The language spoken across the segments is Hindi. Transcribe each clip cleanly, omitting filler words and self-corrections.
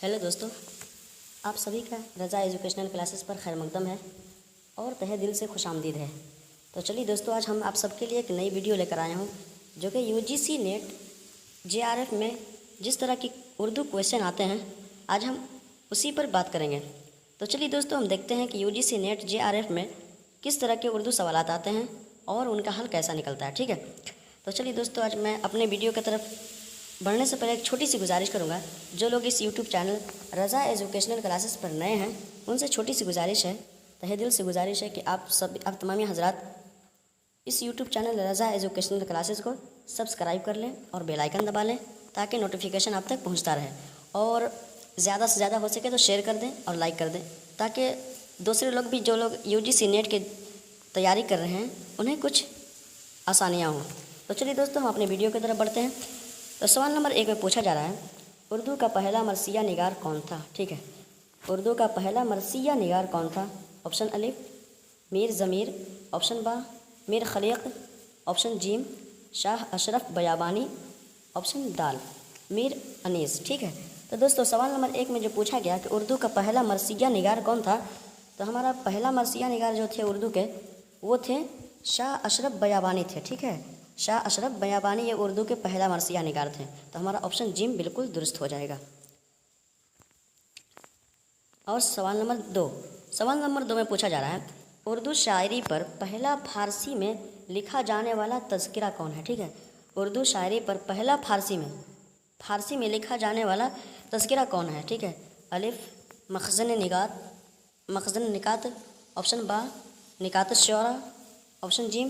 हेलो दोस्तों, आप सभी का रज़ा एजुकेशनल क्लासेस पर खैर मकदम है और तहे दिल से खुशामदीद है। तो चलिए दोस्तों, आज हम आप सबके लिए एक नई वीडियो लेकर आया हूँ जो कि यूजीसी नेट जेआरएफ में जिस तरह की उर्दू क्वेश्चन आते हैं, आज हम उसी पर बात करेंगे। तो चलिए दोस्तों, हम देखते हैं कि यूजीसी नेट जेआरएफ में किस तरह के उर्दू सवालात आते हैं और उनका हल कैसा निकलता है। ठीक है, तो चलिए दोस्तों, आज मैं अपने वीडियो की तरफ बढ़ने से पहले एक छोटी सी गुजारिश करूंगा। जो लोग इस यूट्यूब चैनल रज़ा एजुकेशनल क्लासेस पर नए हैं, उनसे छोटी सी गुजारिश है, तहे दिल से गुजारिश है कि आप तमामी हजरात इस यूट्यूब चैनल रज़ा एजुकेशनल क्लासेस को सब्सक्राइब कर लें और बेल आइकन दबा लें ताकि नोटिफिकेशन आप तक पहुंचता रहे। और ज़्यादा से ज़्यादा हो सके तो शेयर कर दें और लाइक कर दें ताकि दूसरे लोग भी, जो लोग यूजीसी नेट की तैयारी कर रहे हैं, उन्हें कुछ आसानियाँ हों। तो चलिए दोस्तों, हम अपने वीडियो की तरफ बढ़ते हैं। तो सवाल नंबर 1 में पूछा जा रहा है, उर्दू का पहला मरसिया निगार कौन था। ठीक है, उर्दू का पहला मरसिया निगार कौन था। ऑप्शन अलिफ मीर ज़मीर, ऑप्शन बा मीर खलीक, ऑप्शन जीम शाह अशरफ बयाबानी, ऑप्शन दाल मीर अनीस। ठीक है, तो दोस्तों सवाल नंबर 1 में जो पूछा गया कि उर्दू का पहला मरसिया निगार कौन था, तो हमारा पहला मरसिया निगार जो थे उर्दू के, वो थे शाह अशरफ बयाबानी थे। ठीक है, शाह अशरफ बयाबानी ये उर्दू के पहला मरसिया निगार थे। तो हमारा ऑप्शन जिम बिल्कुल दुरुस्त हो जाएगा। और सवाल नंबर 2 में पूछा जा रहा है, उर्दू शायरी पर पहला फारसी में लिखा जाने वाला तज़किरा कौन है। ठीक है, उर्दू शायरी पर पहला फारसी में लिखा जाने वाला तज़किरा कौन है। ठीक है, अलिफ मखज़न निकात, ऑप्शन बा निकात शौरा, ऑप्शन जीम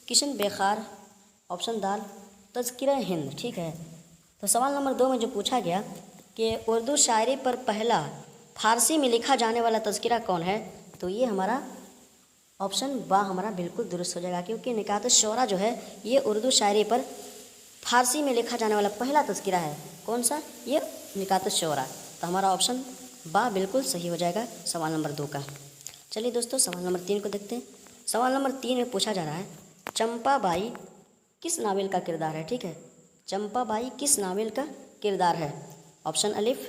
किशन बेखार, ऑप्शन दाल तज़किरा हिंद। ठीक है, तो सवाल नंबर 2 में जो पूछा गया कि उर्दू शायरी पर पहला फारसी में लिखा जाने वाला तज़किरा कौन है, तो ये हमारा ऑप्शन बा हमारा बिल्कुल दुरुस्त हो जाएगा, क्योंकि निकात शौरा जो है ये उर्दू शायरी पर फारसी में लिखा जाने वाला पहला तज़किरा है। कौन सा? ये निकात शौरा। तो हमारा ऑप्शन बा बिल्कुल सही हो जाएगा सवाल नंबर 2 का। चलिए दोस्तों, सवाल नंबर 3 को देखते हैं। सवाल नंबर 3 में पूछा जा रहा है, चंपाबाई किस नावल का किरदार है। ठीक है, चंपाबाई किस नावल का किरदार है। ऑप्शन अलिफ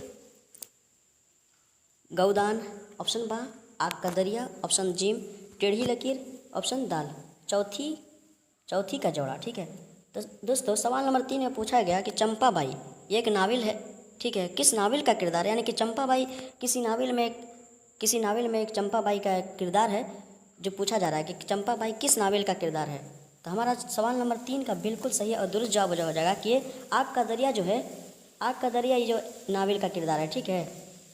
गौदान, ऑप्शन बा आग का दरिया, ऑप्शन जीम टेढ़ी लकीर, ऑप्शन दाल चौथी का जोड़ा। ठीक है, तो दोस्तों सवाल नंबर 3 में पूछा गया कि चंपाबाई ये एक नावल है। ठीक है, किस नावल का किरदार है, यानी कि चंपाबाई किसी नावल में एक चंपाबाई का किरदार है जो पूछा जा रहा है कि चंपाबाई किस नावल का किरदार है। तो हमारा सवाल नंबर 3 का बिल्कुल सही और दुरुस्त जवाब हो जाएगा कि ये आग का दरिया ये जो नावल का किरदार है। ठीक है,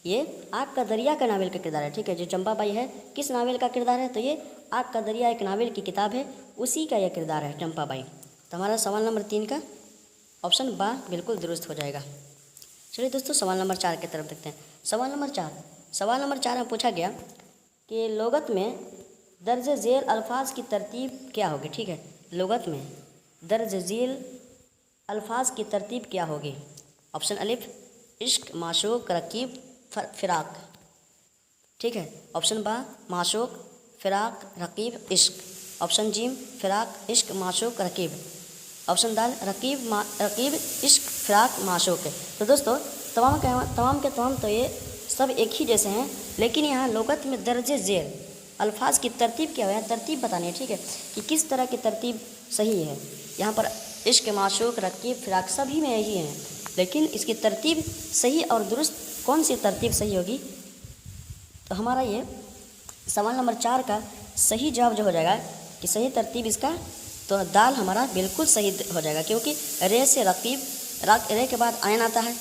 ये आग का दरिया का नावल का किरदार है। ठीक है, जो चंपाबाई है किस नावल का किरदार है, तो ये आग का दरिया एक नावल की किताब है, उसी का यह किरदार है चंपाबाई। तो हमारा सवाल नंबर 3 का ऑप्शन बा बिल्कुल दुरुस्त हो जाएगा। चलिए दोस्तों, सवाल नंबर 4 की तरफ देखते हैं। सवाल नंबर 4 में पूछा गया कि लुगत में दर्ज झेल अल्फाज की तरतीब क्या होगी। ठीक है, लुगत में दर्ज झेल अल्फाज की तरतीब क्या होगी। ऑप्शन अलिफ इश्क माशूक रकीब फ़िराक। ठीक है, ऑप्शन बा माशूक फ़िराक रकीब इश्क, ऑप्शन जीम फ़िराक इश्क माशूक रकीब, ऑप्शन दाल रकीब इश्क फ़िराक माशूक है। तो दोस्तों तमाम के तमाम तो ये सब एक ही जैसे हैं, लेकिन यहाँ लुगत में दर्ज झेल अल्फाज की तरतीब क्या है, तरतीब बतानी है। ठीक है, कि किस तरह की तरतीब सही है। यहाँ पर इश्क माशूक रकीब फ़िराक सभी में यही हैं, लेकिन इसकी तरतीब सही और दुरुस्त कौन सी तरतीब सही होगी। तो हमारा ये सवाल नंबर 4 का सही जवाब जो हो जाएगा कि सही तरतीब इसका, तो दाल हमारा बिल्कुल सही हो जाएगा, क्योंकि रे से रकीब, रे के बाद आयन आता है,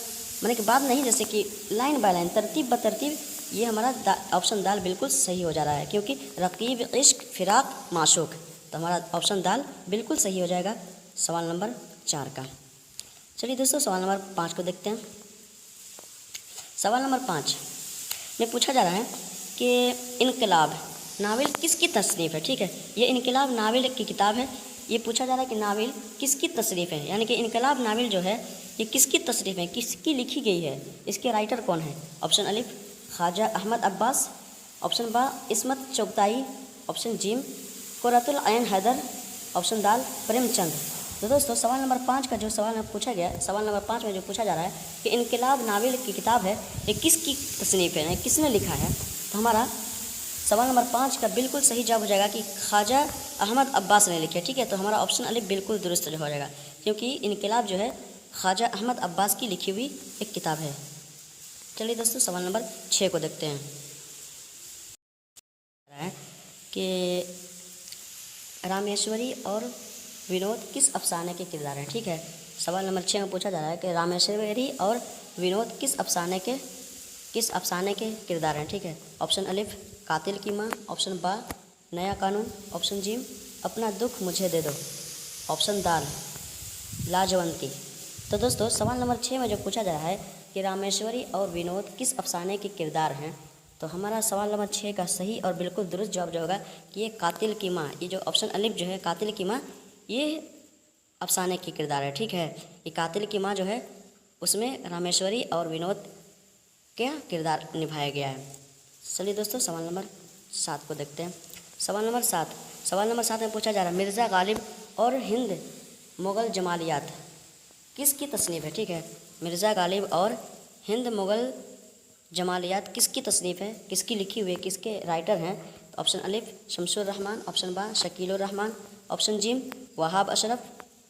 मैंने के बाद नहीं, जैसे कि लाइन बाय लाइन तरतीब ब तरतीब, ये हमारा ऑप्शन दाल बिल्कुल सही हो जा रहा है, क्योंकि रकीब इश्क फ़िराक माशूक। तो हमारा ऑप्शन दाल बिल्कुल सही हो जाएगा सवाल नंबर 4 का। चलिए दोस्तों, सवाल नंबर 5 को देखते हैं। सवाल नंबर 5 में पूछा जा रहा है कि इनकलाब नावल किसकी तसनीफ़ है। ठीक है, ये इनकलाब नावल की किताब है। ये पूछा जा रहा है कि नावल किसकी तसनीफ़ है, यानी कि इनकलाब नावल जो है ये किसकी तसनीफ़ है, किसकी लिखी गई है, इसके राइटर कौन है। ऑप्शन अलिफ ख्वाजा अहमद अब्बास, ऑप्शन बा इस्मत चुगताई, ऑप्शन जीम कुर्रतुल ऐन हैदर, ऑप्शन दाल प्रेमचंद। तो दोस्तों सवाल नंबर 5 का जो सवाल पूछा गया, सवाल नंबर 5 में जो पूछा जा रहा है कि इनकलाब नावल की किताब है, ये किसकी तसनीफ़ है, किसने लिखा है। तो हमारा सवाल नंबर 5 का बिल्कुल सही जवाब हो जाएगा कि ख्वाजा अहमद अब्बास ने लिखी है। ठीक है, तो हमारा ऑप्शन अलिफ बिल्कुल दुरुस्त हो जाएगा, क्योंकि इनकलाब जो है ख्वाजा अहमद अब्बास की लिखी हुई एक किताब है। चलिए दोस्तों सवाल नंबर 6 को देखते हैं कि रामेश्वरी और विनोद किस अफसाने के किरदार हैं। ठीक है, सवाल नंबर 6 में पूछा जा रहा है कि रामेश्वरी और विनोद किस अफसाने के किरदार हैं। ठीक है, ऑप्शन अलिफ कातिल की माँ, ऑप्शन बा नया कानून, ऑप्शन जीम अपना दुख मुझे दे दो, ऑप्शन दाल लाजवंती। तो दोस्तों सवाल नंबर 6 में जो पूछा जा रहा है कि रामेश्वरी और विनोद किस अफसाने के किरदार हैं, तो हमारा सवाल नंबर 6 का सही और बिल्कुल दुरुस्त जवाब जो होगा कि ये कातिल की माँ, ये जो ऑप्शन अलिफ जो है कातिल की माँ, ये अफसाने के किरदार है। ठीक है, ये कातिल की माँ जो है उसमें रामेश्वरी और विनोद क्या किरदार निभाया गया है। चलिए दोस्तों सवाल नंबर 7 को देखते हैं। सवाल नंबर 7 में पूछा जा रहा है मिर्ज़ा गालिब और हिंद मुग़ल जमालियात किसकी तसनीफ़ है। ठीक है, मिर्ज़ा गालिब और हिंद मुग़ल जमालियात किसकी तसनीफ़ है, किसकी लिखी हुई है, किसके राइटर हैं। तो ऑप्शन अलिफ शमसुर रहमान, ऑप्शन बा शकीलुर रहमान, ऑप्शन जिम वहाब अशरफ,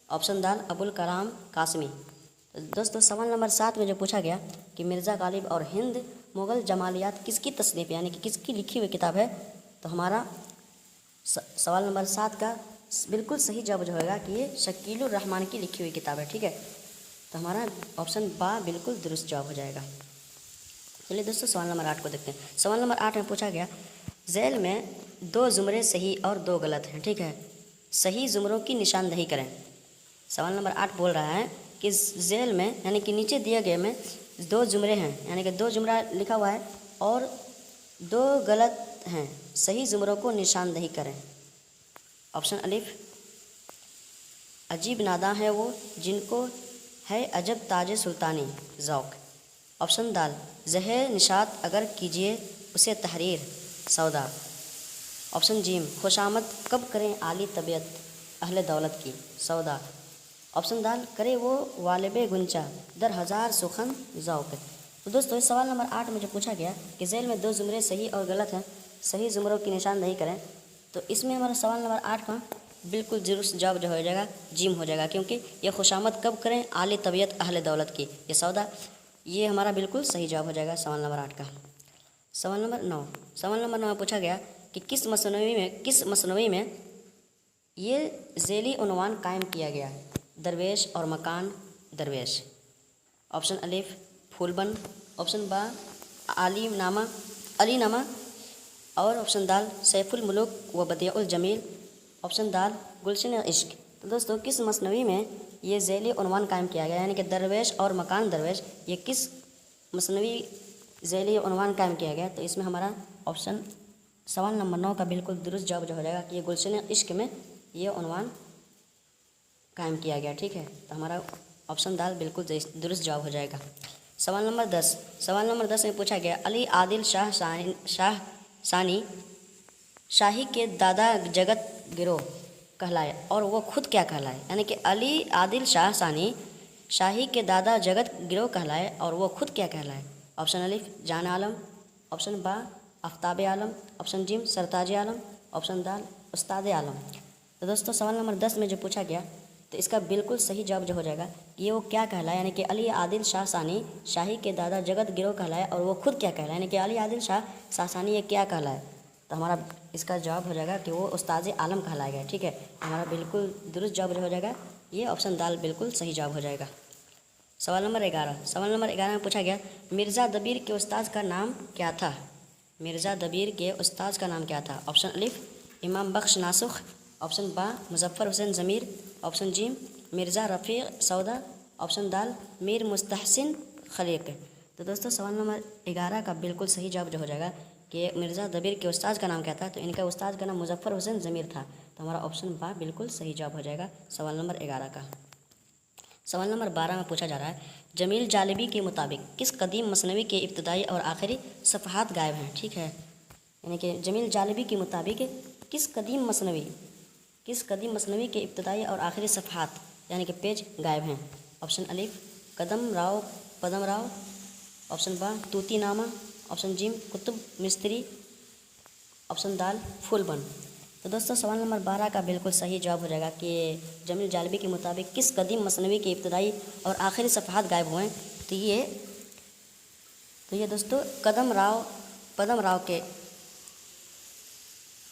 ऑप्शन दाल अबुल कलाम कासमी। तो दोस्तों सवाल नंबर 7 में जो पूछा गया कि मिर्ज़ा गालिब और हिंद मुग़ल जमालियात किसकी तसनीफ़ यानी कि किसकी लिखी हुई किताब है, तो हमारा सवाल नंबर 7 का बिल्कुल सही जवाब जो होगा कि ये शकीलुर रहमान की लिखी हुई किताब है। ठीक है, तो हमारा ऑप्शन बा बिल्कुल दुरुस्त जवाब हो जाएगा। चलिए दोस्तों सवाल नंबर 8 को देखते हैं। सवाल नंबर 8 में पूछा गया झैल में 2 जुमरे सही और 2 गलत हैं। ठीक है, सही जुमरों की निशानदही करें। सवाल नंबर 8 बोल रहा है कि झैल में यानी कि नीचे दिए गए में 2 जुमरे हैं, यानी कि 2 जुमरा लिखा हुआ है और 2 गलत हैं, सही जुमरों को निशानदही करें। ऑप्शन अलिफ अजीब नादा है वो जिनको है अजब ताज सुल्तानी ज़ौक़, ऑप्शन दाल ज़हे निशात अगर कीजिए उसे तहरीर सौदा, ऑप्शन जीम खुशामद कब करें आली तबीयत अहले दौलत की सौदा, ऑप्शन दाल करे वो वालिबे गुंचा दर हज़ार सुखन ज़ौक़। तो दोस्तों इस सवाल नंबर 8 में जो पूछा गया कि झैल में 2 जुमरे सही और गलत हैं, सही जुमरों की निशानदही करें, तो इसमें हमारा सवाल नंबर 8 का बिल्कुल दुरुस्त जवाब जो हो जाएगा जिम हो जाएगा, क्योंकि ये खुशामद कब करें आली तबीयत अहले दौलत की ये सौदा, ये हमारा बिल्कुल सही जवाब हो जाएगा सवाल नंबर 8 का। सवाल नंबर 9 में पूछा गया कि किस मसनवी में ये झैली उन्वान कायम किया गया, दरवेश और मकान दरवेश। ऑप्शन अलिफ फूलबन, ऑप्शन बा अली नामा और ऑप्शन दाल सैफुल मुलूक व बदिउल जमील, ऑप्शन दाल गुलशन इश्क। तो दोस्तों किस मसनवी में ये झैली उन्वान कायम किया गया, यानी कि दरवेश और मकान दरवेश, ये किस मसनवी झैली उन्वान कायम किया गया, तो इसमें हमारा ऑप्शन सवाल नंबर 9 का बिल्कुल दुरुस्त जवाब जो हो जाएगा कि ये गुलशन इश्क में ये उन्वान कायम किया गया। ठीक है, तो हमारा ऑप्शन दाल बिल्कुल दुरुस्त जवाब हो जाएगा। सवाल नंबर 10 में पूछा गया अली आदिल शाह सानी शाही के दादा जगत गिरोह कहलाए और वो खुद क्या कहलाए, यानी कि अली आदिल शाह सानी शाही के दादा जगत गिरोह कहलाए और वो खुद क्या कहलाए। ऑप्शन अलिफ जान आलम, ऑप्शन बा आफ्ताब आलम, ऑप्शन जिम सरताज आलम, ऑप्शन दाल उस्ताद आलम। तो दोस्तों सवाल नंबर 10 में जो पूछा गया तो इसका बिल्कुल सही जवाब जो हो जाएगा कि ये वो क्या कहलाए, यानी कि अली आदिल शाह सानी शाही के दादा जगत गिरोह कहलाए और वो खुद क्या कहलाए, यानी कि अली आदिल शाह सानी ये क्या कहलाए। तो हमारा इसका जवाब हो जाएगा कि वो उस्ताद आलम कहलाया गया। ठीक है, हमारा बिल्कुल दुरुस्त जवाब हो जाएगा ये ऑप्शन दाल बिल्कुल सही जवाब हो जाएगा। सवाल नंबर 11 में पूछा गया मिर्ज़ा दबीर के उस्ताद का नाम क्या था, मिर्ज़ा दबीर के उस्ताद का नाम क्या था। ऑप्शन अलिफ इमाम बख्श नासुख, ऑप्शन बा मुजफ्फर हुसैन ज़मीर, ऑप्शन जीम मिर्ज़ा रफ़ीक़ सौदा, ऑप्शन दाल मीर मुस्तहसिन खलीक़। तो दोस्तों सवाल नंबर 11 का बिल्कुल सही जवाब जो हो जाएगा कि मिर्ज़ा दबीर के उस्ताद का नाम क्या था, तो इनका उस्ताद का नाम मुजफ्फर हुसैन ज़मीर था। तो हमारा ऑप्शन बा बिल्कुल सही जवाब हो जाएगा सवाल नंबर 11 का। सवाल नंबर 12 में पूछा जा रहा है जमील जालिबी के मुताबिक किस कदीम मसनवी के इब्तदाई और आखिरी सफ़हात गायब हैं। ठीक है, यानी कि जमील जालिबी के मुताबिक किस कदीम मसनवी के इब्तदाई और आखिरी सफ़हात यानी कि पेज गायब हैं। ऑप्शन अलिफ कदम राव पदम राव, ऑप्शन बा तूती नामा, ऑप्शन जिम कुतुब मिस्त्री, ऑप्शन दाल फूलबन। तो दोस्तों सवाल नंबर 12 का बिल्कुल सही जवाब हो जाएगा कि जमील जालबी के मुताबिक किस कदीम मसनवी के इब्तदाई और आखिरी सफ़हात गायब हुए हैं। तो ये दोस्तों पदम राव के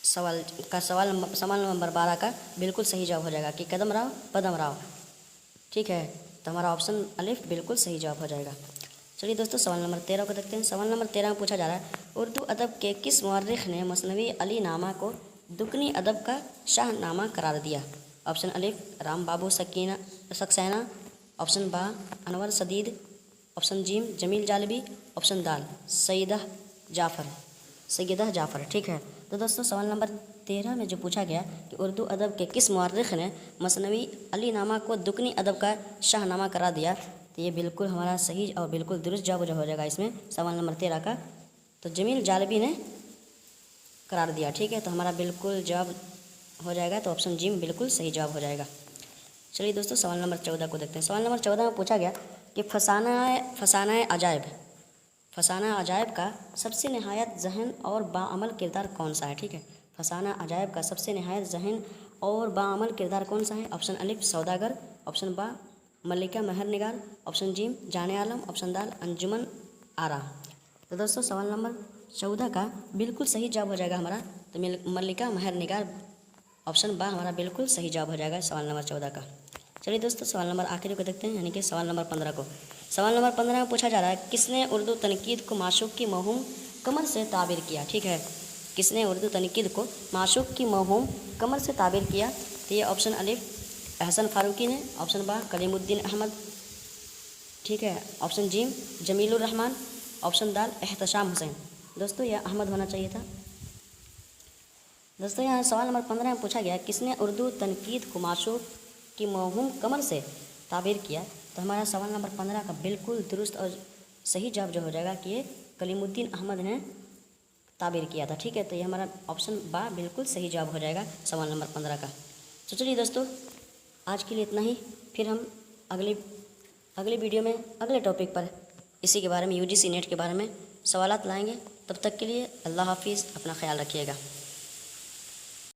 सवाल नंबर 12 का बिल्कुल सही जवाब हो जाएगा कि कदम राव पदम राव। ठीक है, तो हमारा ऑप्शन अलिफ बिल्कुल सही जवाब हो जाएगा। चलिए दोस्तों सवाल नंबर 13 को देखते हैं। सवाल नंबर 13 में पूछा जा रहा है उर्दू अदब के किस मुअर्रिख ने मसनवी अली नामा को दुकनी अदब का शाहनामा करार दिया। ऑप्शन अलिफ राम बाबू सक्सेना, ऑप्शन बा अनवर सदीद, ऑप्शन जिम जमील जालबी, ऑप्शन दाल सैयदा जाफ़र। ठीक है, तो दोस्तों सवाल नंबर 13 में जो पूछा गया कि उर्दू अदब के किस मुअर्रिख ने मसनवी अली नामा को दुकनी अदब का शाहनामा करार दिया, तो ये बिल्कुल हमारा सही और बिल्कुल दुरुस्त जवाब हो जाएगा इसमें सवाल नंबर 13 का। तो जमील जालबी ने करार दिया। ठीक है, तो हमारा बिल्कुल जवाब हो जाएगा, तो ऑप्शन जिम बिल्कुल सही जवाब हो जाएगा। चलिए दोस्तों सवाल नंबर 14 को देखते हैं। सवाल नंबर 14 में पूछा गया कि फसाना अजायब का सबसे नहायत जहन और बाअमल किरदार कौन सा है। ठीक है, फसाना अजायब का सबसे नहायत जहन और बाअमल किरदार कौन सा है। ऑप्शन अलिफ सौदागर, ऑप्शन बा मल्लिका महर निगार, ऑप्शन जिम जाने आलम, ऑप्शन दाल अंजुमन आरा। तो दोस्तों सवाल नंबर 14 का बिल्कुल सही जवाब हो जाएगा हमारा, तो मल्लिका महर निगार ऑप्शन बा हमारा बिल्कुल सही जवाब हो जाएगा सवाल नंबर 14 का। चलिए दोस्तों सवाल नंबर आखिरी को देखते हैं, यानी कि सवाल नंबर 15 को। सवाल नंबर 15 में पूछा जा रहा है किसने उर्दू तनकीद को माशूक की मफहूम कमर से ताबीर किया। ठीक है, किसने उर्दू तनकीद को माशूक की मफहूम कमर से ताबीर किया। तो ये ऑप्शन अलिफ अहसन फारूकी ने, ऑप्शन बा कलीमुद्दीन अहमद, ठीक है, option gym Jamilur Rahman, option दाल एहतशाम हुसैन। दोस्तों यह अहमद होना चाहिए था। दोस्तों यहाँ सवाल नंबर 15 में पूछा गया किसने उर्दू तनकीद को माशूक की मफहूम कमर से ताबीर किया। तो हमारा सवाल नंबर 15 का बिल्कुल दुरुस्त और सही जवाब जो हो जाएगा कि ये कलीमुद्दीन अहमद ने ताबीर किया था। ठीक है, तो ये हमारा ऑप्शन बा बिल्कुल सही जवाब हो जाएगा सवाल नंबर 15 का। तो चलिए दोस्तों आज के लिए इतना ही, फिर हम अगले वीडियो में अगले टॉपिक पर इसी के बारे में UGC नेट के बारे में सवालात लाएंगे। तब तक के लिए अल्लाह हाफिज़, अपना ख्याल रखिएगा।